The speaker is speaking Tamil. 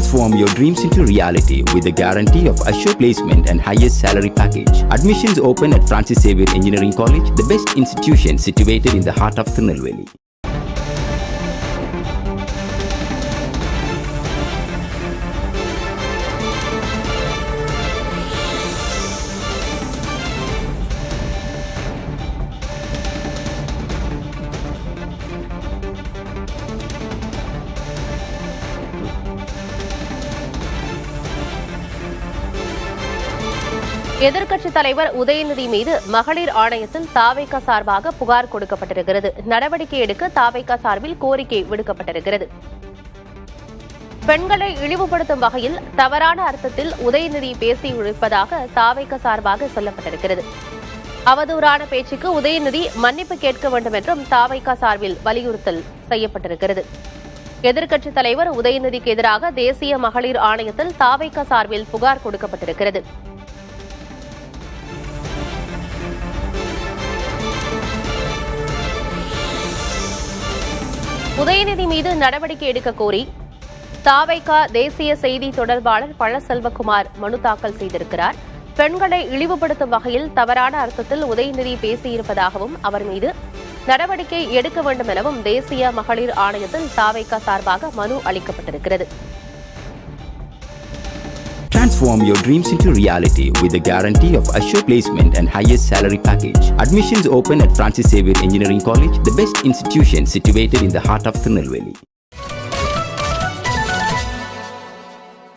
Transform your dreams into reality with the guarantee of assured placement and highest salary package. Admissions open at Francis Xavier Engineering College, the best institution situated in the heart of Tirunelveli. எதிர்க்கட்சித் தலைவர் உதயநிதி மீது மகளிர் ஆணையத்தில் தாவேகா சார்பாக புகார் கொடுக்கப்பட்டிருக்கிறது. நடவடிக்கை எடுக்க தாவேகா சார்பில் கோரிக்கை விடுக்கப்பட்டிருக்கிறது. பெண்களை இழிவுபடுத்தும் வகையில் தவறான அர்த்தத்தில் உதயநிதி பேசியிருப்பதாக தாவேகா சார்பாக சொல்லப்பட்டிருக்கிறது. அவதூறான பேச்சுக்கு உதயநிதி மன்னிப்பு கேட்க வேண்டும் என்றும் தாவேகா சார்பில் வலியுறுத்தல் செய்யப்பட்டிருக்கிறது. எதிர்க்கட்சித் தலைவர் உதயநிதிக்கு எதிராக தேசிய மகளிர் ஆணையத்தில் தாவேகா சார்பில் புகார் கொடுக்கப்பட்டிருக்கிறது. உதயநிதி மீது நடவடிக்கை எடுக்க கோரி தாவைக்கா தேசிய செய்தி தொடர்பாளர் பழசெல்வகுமார் மனு தாக்கல் செய்திருக்கிறார். பெண்களை இழிவுபடுத்தும் வகையில் தவறான அர்த்தத்தில் உதயநிதி பேசியிருப்பதாகவும் அவர் மீது நடவடிக்கை எடுக்க வேண்டும் எனவும் தேசிய மகளிர் ஆணையத்தில் தாவைக்கா சார்பாக மனு அளிக்கப்பட்டிருக்கிறது. Transform your dreams into reality with the guarantee of assured placement and highest salary package. Admissions open at Francis Xavier Engineering College, the best institution situated in the heart of Tirunelveli.